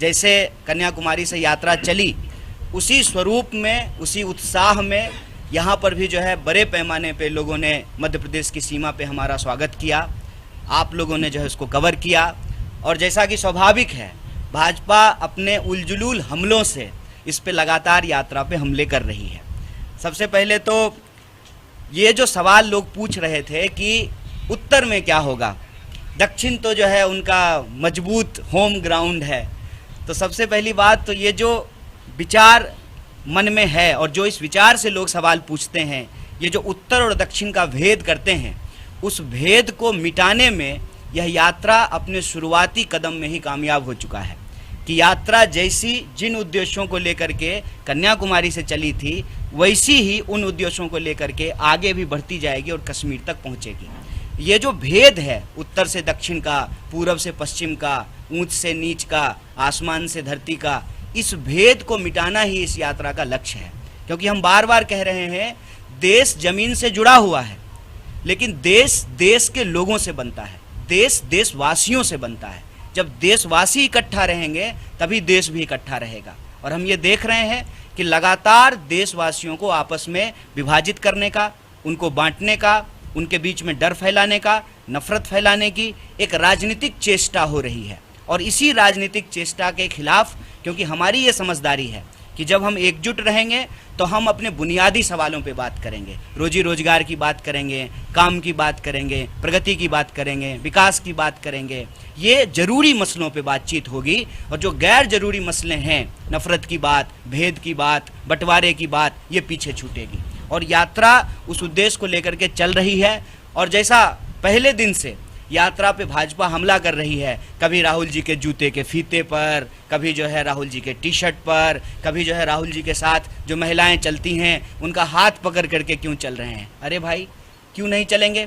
जैसे कन्याकुमारी से यात्रा चली, उसी स्वरूप में, उसी उत्साह में यहाँ पर भी जो है बड़े पैमाने पे लोगों ने मध्य प्रदेश की सीमा पे हमारा स्वागत किया। आप लोगों ने जो है उसको कवर किया, और जैसा कि स्वाभाविक है, भाजपा अपने उलझुल हमलों से इस पे लगातार यात्रा पे हमले कर रही है। सबसे पहले तो ये जो सवाल लोग पूछ रहे थे कि उत्तर में क्या होगा, दक्षिण तो जो है उनका मजबूत होम ग्राउंड है। तो सबसे पहली बात तो ये जो विचार मन में है और जो इस विचार से लोग सवाल पूछते हैं, ये जो उत्तर और दक्षिण का भेद करते हैं, उस भेद को मिटाने में यह यात्रा अपने शुरुआती कदम में ही कामयाब हो चुका है। कि यात्रा जैसी जिन उद्देश्यों को लेकर के कन्याकुमारी से चली थी, वैसी ही उन उद्देश्यों को लेकर के आगे भी बढ़ती जाएगी और कश्मीर तक पहुंचेगी। ये जो भेद है उत्तर से दक्षिण का, पूरब से पश्चिम का, ऊंच से नीच का, आसमान से धरती का, इस भेद को मिटाना ही इस यात्रा का लक्ष्य है। क्योंकि हम बार बार कह रहे हैं, देश जमीन से जुड़ा हुआ है, लेकिन देश देश के लोगों से बनता है, देश देशवासियों से बनता है। जब देशवासी इकट्ठा रहेंगे तभी देश भी इकट्ठा रहेगा। और हम ये देख रहे हैं कि लगातार देशवासियों को आपस में विभाजित करने का, उनको बांटने का, उनके बीच में डर फैलाने का, नफरत फैलाने की एक राजनीतिक चेष्टा हो रही है। और इसी राजनीतिक चेष्टा के खिलाफ, क्योंकि हमारी ये समझदारी है कि जब हम एकजुट रहेंगे तो हम अपने बुनियादी सवालों पे बात करेंगे, रोजी रोजगार की बात करेंगे, काम की बात करेंगे, प्रगति की बात करेंगे, विकास की बात करेंगे। ये जरूरी मसलों पे बातचीत होगी, और जो गैर जरूरी मसले हैं, नफरत की बात, भेद की बात, बंटवारे की बात, ये पीछे छूटेगी। और यात्रा उस उद्देश्य को लेकर के चल रही है। और जैसा पहले दिन से यात्रा पे भाजपा हमला कर रही है, कभी राहुल जी के जूते के फीते पर, कभी जो है राहुल जी के टी शर्ट पर, कभी जो है राहुल जी के साथ जो महिलाएं चलती हैं उनका हाथ पकड़ करके क्यों चल रहे हैं। अरे भाई, क्यों नहीं चलेंगे?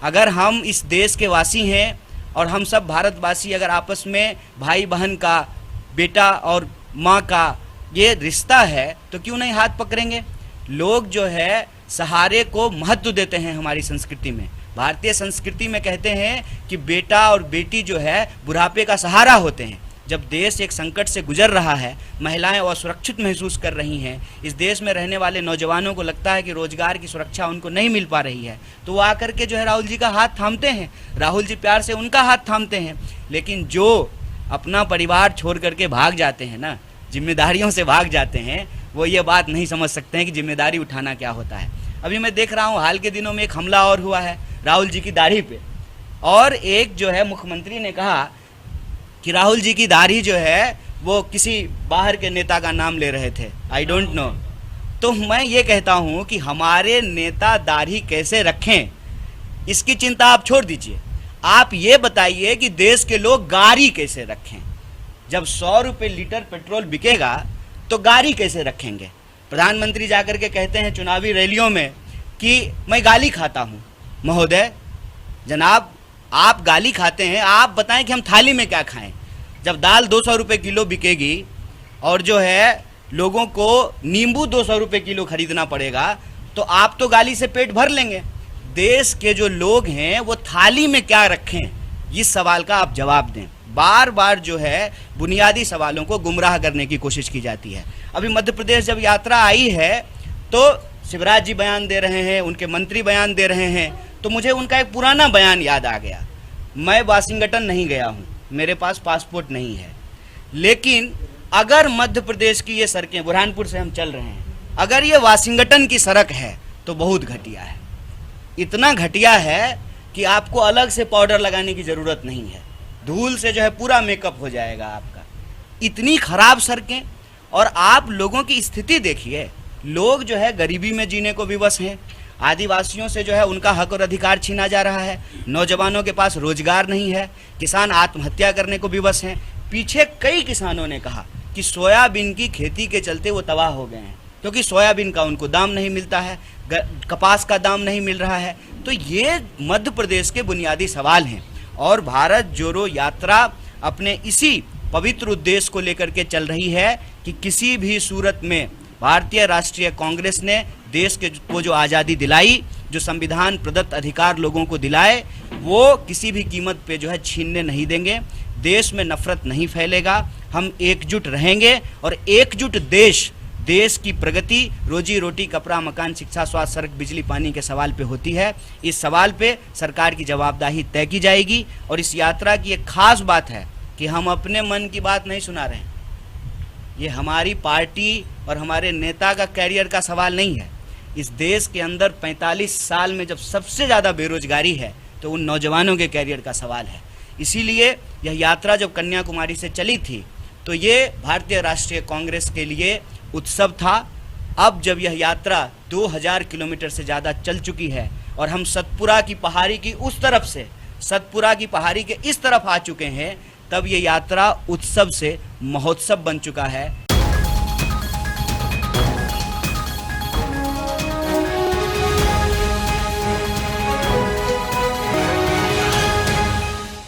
अगर हम इस देश के वासी हैं और हम सब भारतवासी अगर आपस में भाई बहन का, बेटा और माँ का ये रिश्ता है, तो क्यों नहीं हाथ पकड़ेंगे? लोग जो है सहारे को महत्व देते हैं। हमारी संस्कृति में, भारतीय संस्कृति में कहते हैं कि बेटा और बेटी जो है बुढ़ापे का सहारा होते हैं। जब देश एक संकट से गुजर रहा है, महिलाएं असुरक्षित महसूस कर रही हैं, इस देश में रहने वाले नौजवानों को लगता है कि रोजगार की सुरक्षा उनको नहीं मिल पा रही है, तो वो आकर के जो है राहुल जी का हाथ थामते हैं, राहुल जी प्यार से उनका हाथ थामते हैं। लेकिन जो अपना परिवार छोड़ करके भाग जाते हैं ना, जिम्मेदारियों से भाग जाते हैं, वो ये बात नहीं समझ सकते हैं कि जिम्मेदारी उठाना क्या होता है। अभी मैं देख रहा हूँ हाल के दिनों में एक हमला और हुआ है राहुल जी की दाढ़ी पे, और एक जो है मुख्यमंत्री ने कहा कि राहुल जी की दाढ़ी जो है वो किसी बाहर के नेता का नाम ले रहे थे, आई डोंट नो। तो मैं ये कहता हूँ कि हमारे नेता दाढ़ी कैसे रखें, इसकी चिंता आप छोड़ दीजिए। आप ये बताइए कि देश के लोग गाड़ी कैसे रखें। जब 100 रुपये लीटर पेट्रोल बिकेगा तो गाड़ी कैसे रखेंगे? प्रधानमंत्री जाकर के कहते हैं चुनावी रैलियों में कि मैं गाली खाता हूँ। महोदय, जनाब, आप गाली खाते हैं, आप बताएं कि हम थाली में क्या खाएं। जब दाल 200 रुपये किलो बिकेगी और जो है लोगों को नींबू 200 रुपये किलो खरीदना पड़ेगा, तो आप तो गाली से पेट भर लेंगे। देश के जो लोग हैं वो थाली में क्या रखें, इस सवाल का आप जवाब दें। बार बार जो है बुनियादी सवालों को गुमराह करने की कोशिश की जाती है। अभी मध्य प्रदेश जब यात्रा आई है तो शिवराज जी बयान दे रहे हैं, उनके मंत्री बयान दे रहे हैं, तो मुझे उनका एक पुराना बयान याद आ गया। मैं वाशिंगटन नहीं गया हूँ, मेरे पास पासपोर्ट नहीं है, लेकिन अगर मध्य प्रदेश की ये सड़कें, बुरहानपुर से हम चल रहे हैं, अगर ये वाशिंगटन की सड़क है तो बहुत घटिया है। इतना घटिया है कि आपको अलग से पाउडर लगाने की ज़रूरत नहीं है, धूल से जो है पूरा मेकअप हो जाएगा आपका। इतनी खराब सड़कें, और आप लोगों की स्थिति देखिए, लोग जो है गरीबी में जीने को विवश हैं। आदिवासियों से जो है उनका हक और अधिकार छीना जा रहा है, नौजवानों के पास रोजगार नहीं है, किसान आत्महत्या करने को विवश हैं। पीछे कई किसानों ने कहा कि सोयाबीन की खेती के चलते वो तबाह हो गए हैं, क्योंकि सोयाबीन का उनको दाम नहीं मिलता है, कपास का दाम नहीं मिल रहा है। तो ये मध्य प्रदेश के बुनियादी सवाल हैं, और भारत जोड़ो यात्रा अपने इसी पवित्र उद्देश्य को लेकर के चल रही है कि किसी भी सूरत में भारतीय राष्ट्रीय कांग्रेस ने देश को जो आज़ादी दिलाई, जो संविधान प्रदत्त अधिकार लोगों को दिलाए, वो किसी भी कीमत पे जो है छीनने नहीं देंगे। देश में नफरत नहीं फैलेगा, हम एकजुट रहेंगे और एकजुट देश की प्रगति रोजी रोटी कपड़ा मकान शिक्षा स्वास्थ्य सड़क बिजली पानी के सवाल पे होती है। इस सवाल पे सरकार की जवाबदेही तय की जाएगी। और इस यात्रा की एक खास बात है कि हम अपने मन की बात नहीं सुना रहे हैं। ये हमारी पार्टी और हमारे नेता का कैरियर का सवाल नहीं है। इस देश के अंदर 45 साल में जब सबसे ज़्यादा बेरोजगारी है तो उन नौजवानों के कैरियर का सवाल है। इसीलिए यह यात्रा जब कन्याकुमारी से चली थी तो ये भारतीय राष्ट्रीय कांग्रेस के लिए उत्सव था। अब जब यह यात्रा 2000 किलोमीटर से ज़्यादा चल चुकी है और हम सतपुरा की पहाड़ी की उस तरफ से सतपुरा की पहाड़ी के इस तरफ आ चुके हैं, तब ये यात्रा उत्सव से महोत्सव बन चुका है।